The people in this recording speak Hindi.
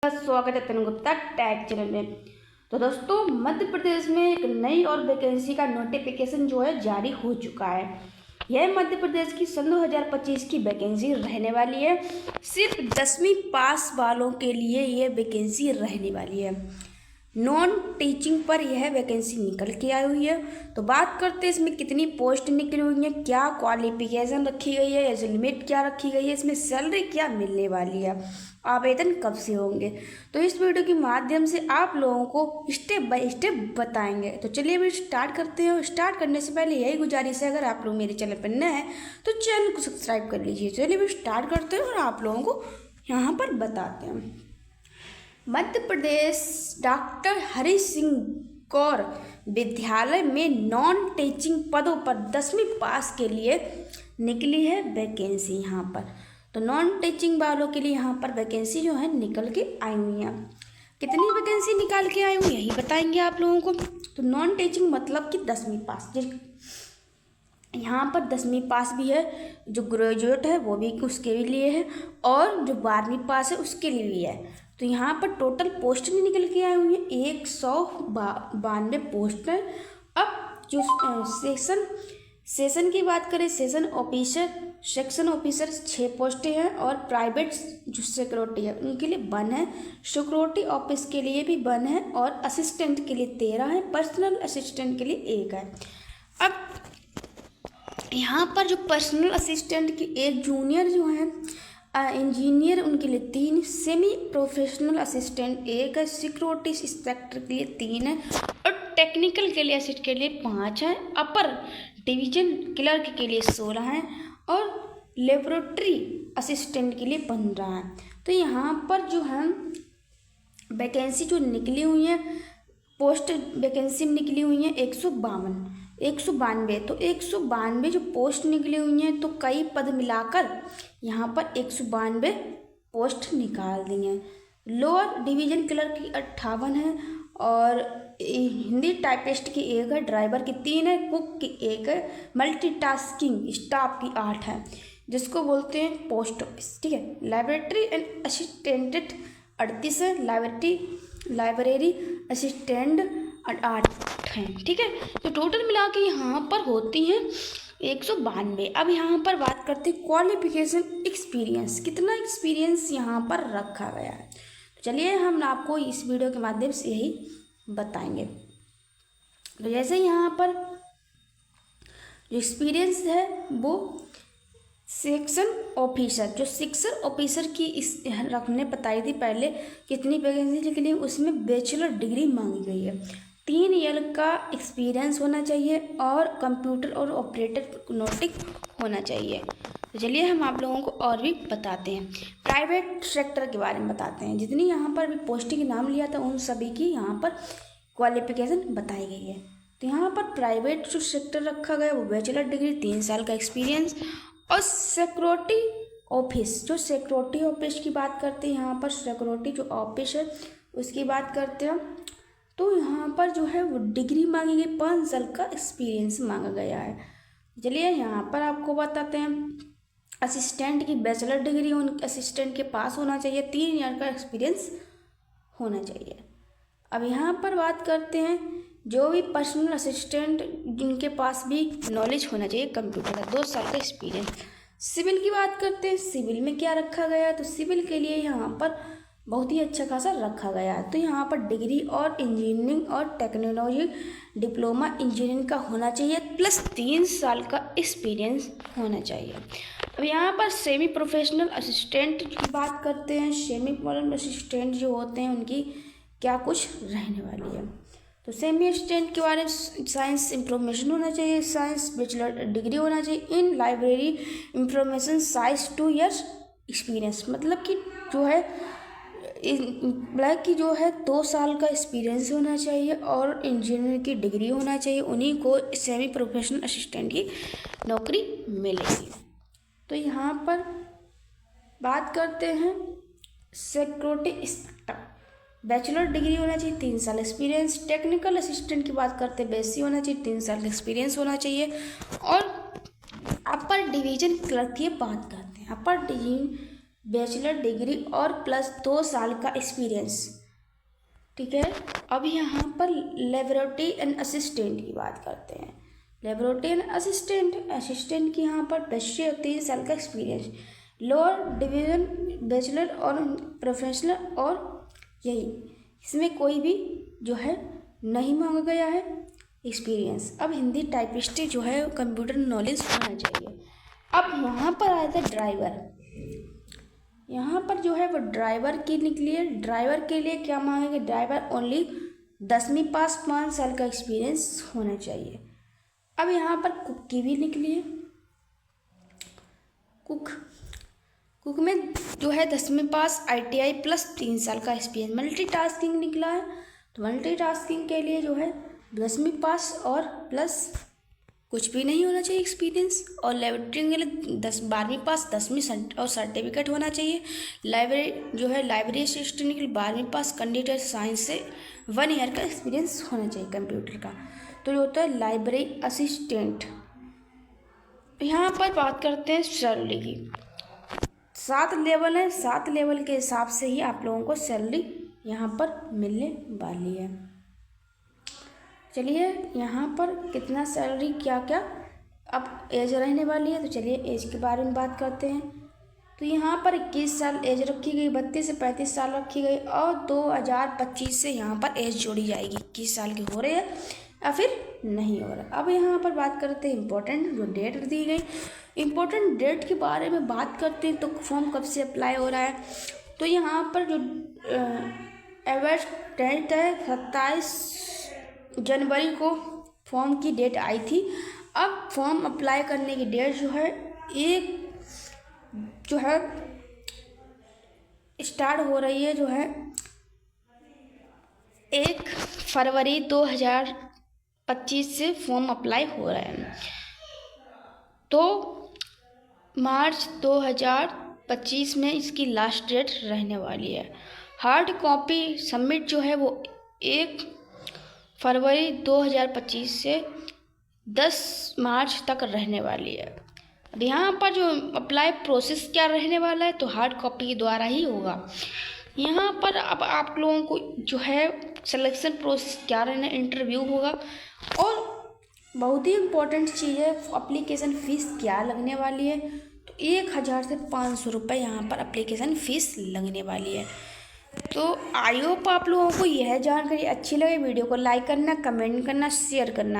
स्वागत है तनु गुप्ता टैग चैनल में। तो दोस्तों, मध्य प्रदेश में एक नई और वैकेंसी का नोटिफिकेशन जो है जारी हो चुका है। यह मध्य प्रदेश की सन 2025 की वैकेंसी रहने वाली है। सिर्फ 10वीं पास वालों के लिए यह वैकेंसी रहने वाली है। नॉन टीचिंग पर यह वैकेंसी निकल के आई हुई है। तो बात करते हैं इसमें कितनी पोस्ट निकली हुई है, क्या क्वालिफिकेशन रखी गई है, एज लिमिट क्या रखी गई है, इसमें सैलरी क्या मिलने वाली है, आवेदन कब से होंगे। तो इस वीडियो के माध्यम से आप लोगों को स्टेप बाय स्टेप बताएंगे। तो चलिए अभी स्टार्ट करते हैं। स्टार्ट करने से पहले यही गुजारिश है, अगर आप लोग मेरे चैनल पर नए हैं तो चैनल को सब्सक्राइब कर लीजिए। चलिए अभी स्टार्ट करते हैं और आप लोगों को यहाँ पर बताते हैं। मध्य प्रदेश डॉक्टर हरि सिंह गौर विद्यालय में नॉन टीचिंग पदों पर 10वीं पास के लिए निकली है वैकेंसी। यहाँ पर तो नॉन टीचिंग वालों के लिए यहाँ पर वैकेंसी जो है निकल के आई हुई है। कितनी वैकेंसी निकाल के आई हुई यही बताएंगे आप लोगों को। तो नॉन टीचिंग मतलब कि 10वीं पास, यहाँ पर 10वीं पास भी है, जो ग्रेजुएट है वो भी उसके लिए है, और जो 12वीं पास है उसके लिए भी है। तो यहाँ पर टोटल पोस्ट भी निकल के आई हुई है 192 पोस्ट है। अब जो सेशन की बात करें, सेक्शन ऑफिसर 6 पोस्टें हैं, और प्राइवेट जो सिक्योरिटी है उनके लिए 1 है, सिक्योरिटी ऑफिस के लिए भी 1 है, और असिस्टेंट के लिए 13 है, पर्सनल असिस्टेंट के लिए 1 है। अब यहाँ पर जो पर्सनल असिस्टेंट की एक जूनियर जो है इंजीनियर उनके लिए 3, सेमी प्रोफेशनल असिस्टेंट 1 है, सिक्योरिटी इंस्पेक्टर के लिए 3 है, और टेक्निकल के लिए असिस्ट के लिए 5 है, अपर डिवीजन क्लर्क के लिए 16 है, और लेबोरेटरी असिस्टेंट के लिए 15 है। तो यहाँ पर जो है वैकेंसी जो निकली हुई है, पोस्ट वैकेंसी निकली हुई है 192। तो 192 जो पोस्ट निकली हुई हैं, तो कई पद मिलाकर यहाँ पर 192 पोस्ट निकाल दी हैं। लोअर डिवीजन क्लर्क की 58 है, और हिंदी टाइपिस्ट की 1 है, ड्राइवर की 3 है, कुक की 1 है, मल्टीटास्किंग स्टाफ की 8 है, जिसको बोलते हैं पोस्ट ऑफिस। ठीक है। लाइब्रेटरी एंड असिस्टेंट 38 है, लाइब्रेरी असिस्टेंट 8 हैं। ठीक है। तो टोटल मिला के यहाँ पर होती हैं 192। अब यहाँ पर बात करते हैं क्वालिफिकेशन एक्सपीरियंस, कितना एक्सपीरियंस यहाँ पर रखा गया है। तो चलिए हम आपको इस वीडियो के माध्यम से यही बताएंगे। तो जैसे यहाँ पर जो एक्सपीरियंस है वो सेक्शन ऑफिसर की इस रखने बताई थी पहले कितनी वैकेंसी के लिए, उसमें बैचलर डिग्री मांगी गई है। 3 ईयर का एक्सपीरियंस होना चाहिए, और कंप्यूटर और ऑपरेटर नोटिक होना चाहिए। तो चलिए हम आप लोगों को और भी बताते हैं। प्राइवेट सेक्टर के बारे में बताते हैं। जितनी यहाँ पर भी पोस्टिंग नाम लिया था उन सभी की यहाँ पर क्वालिफिकेशन बताई गई है। तो यहाँ पर प्राइवेट जो सेक्टर रखा गया वो बैचलर डिग्री, 3 साल का एक्सपीरियंस, और सिक्योरिटी ऑफिस की बात करते हैं। यहाँ पर सिक्योरिटी जो ऑफिस है उसकी बात करते हैं, तो यहाँ पर जो है वो डिग्री मांगी गई, 5 साल का एक्सपीरियंस मांगा गया है। चलिए यहाँ पर आपको बताते हैं। असिस्टेंट की बैचलर डिग्री उन असिस्टेंट के पास होना चाहिए, 3 ईयर का एक्सपीरियंस होना चाहिए। अब यहाँ पर बात करते हैं जो भी पर्सनल असिस्टेंट जिनके पास भी नॉलेज होना चाहिए कंप्यूटर का, 2 साल का एक्सपीरियंस। सिविल की बात करते हैं। सिविल में क्या रखा गया है, तो सिविल के लिए यहाँ पर बहुत ही अच्छा खासा रखा गया है। तो यहाँ पर डिग्री और इंजीनियरिंग और टेक्नोलॉजी डिप्लोमा इंजीनियरिंग का होना चाहिए, प्लस 3 साल का एक्सपीरियंस होना चाहिए। अब यहाँ पर सेमी प्रोफेशनल असिस्टेंट की बात करते हैं। सेमी प्रोफेशनल असिस्टेंट जो होते हैं उनकी क्या कुछ रहने वाली है। तो सेमी असिस्टेंट के बारे में साइंस इंफॉर्मेशन होना चाहिए, साइंस बैचलर डिग्री होना चाहिए, इन library information science 2 years experience, मतलब कि जो है 2 साल का एक्सपीरियंस होना चाहिए, और इंजीनियर की डिग्री होना चाहिए। उन्हीं को सेमी प्रोफेशनल असिस्टेंट की नौकरी मिलेगी। तो यहाँ पर बात करते हैं सिक्योरिटी इंस्पेक्टर, बैचलर डिग्री होना चाहिए, 3 साल एक्सपीरियंस। टेक्निकल असिस्टेंट की बात करते हैं, बेसी होना चाहिए, 3 साल का एक्सपीरियंस होना चाहिए। और अपर डिवीजन क्लर्क की बात करते हैं। अपर बैचलर डिग्री और प्लस 2 साल का एक्सपीरियंस। ठीक है, अब यहाँ पर लेबोरेटरी एंड असिस्टेंट की बात करते हैं। लेबोरेटरी एंड असिस्टेंट की यहाँ पर 10 से 3 साल का एक्सपीरियंस, लोअर डिवीजन बैचलर और प्रोफेशनल, और यही इसमें कोई भी जो है नहीं मांगा गया है एक्सपीरियंस। अब हिंदी टाइपिस्ट जो है कंप्यूटर नॉलेज होना चाहिए। अब यहाँ पर आया था ड्राइवर, यहाँ पर जो है वो ड्राइवर की निकली है। ड्राइवर के लिए क्या मांगेंगे, ड्राइवर ओनली 10वीं पास 5 साल का एक्सपीरियंस होना चाहिए। अब यहाँ पर कुक की भी निकली है। कुक में जो है 10वीं पास ITI प्लस 3 साल का एक्सपीरियंस। मल्टीटास्किंग निकला है, तो मल्टीटास्किंग के लिए जो है 10वीं पास और प्लस कुछ भी नहीं होना चाहिए एक्सपीरियंस। और लेबोरेटरी के लिए 12वीं पास 10वीं और सर्टिफिकेट होना चाहिए। लाइब्रेरी जो है लाइब्रेरी असिस्टेंट के लिए 12वीं पास कंप्यूटर साइंस से 1 ईयर का एक्सपीरियंस होना चाहिए कंप्यूटर का। तो ये होता है लाइब्रेरी असिस्टेंट। यहाँ पर बात करते हैं सैलरी की। 7 लेवल है, 7 लेवल के हिसाब से ही आप लोगों को सैलरी यहाँ पर मिलने वाली है। चलिए यहाँ पर कितना सैलरी क्या क्या अब एज रहने वाली है, तो चलिए एज के बारे में बात करते हैं। तो यहाँ पर 21 साल एज रखी गई, 32 से 35 साल रखी गई, और 2025 से यहाँ पर एज जोड़ी जाएगी। 21 साल की हो रही है या फिर नहीं हो रहा। अब यहाँ पर बात करते हैं इंपॉर्टेंट जो डेट दी गई। इंपॉर्टेंट डेट के बारे में बात करते हैं, तो फॉर्म कब से अप्लाई हो रहा है। तो यहाँ पर जो एवरेज डेट है 27 जनवरी को फॉर्म की डेट आई थी। अब फॉर्म अप्लाई करने की डेट जो है स्टार्ट हो रही है, जो है 1 फरवरी 2025 से फॉर्म अप्लाई हो रहा है। तो मार्च 2025 में इसकी लास्ट डेट रहने वाली है। हार्ड कॉपी सबमिट जो है वो 1 फरवरी 2025 से 10 मार्च तक रहने वाली है। अब यहाँ पर जो अप्लाई प्रोसेस क्या रहने वाला है, तो हार्ड कॉपी के द्वारा ही होगा। यहाँ पर अब आप लोगों को जो है सिलेक्शन प्रोसेस क्या रहना, इंटरव्यू होगा। और बहुत ही इम्पोर्टेंट चीज़ है, एप्लीकेशन फ़ीस क्या लगने वाली है। तो 1000 से 500 रुपये यहाँ पर एप्लीकेशन फ़ीस लगने वाली है। तो आई होप आप लोगों को यह जानकारी अच्छी लगे। वीडियो को लाइक करना, कमेंट करना, शेयर करना।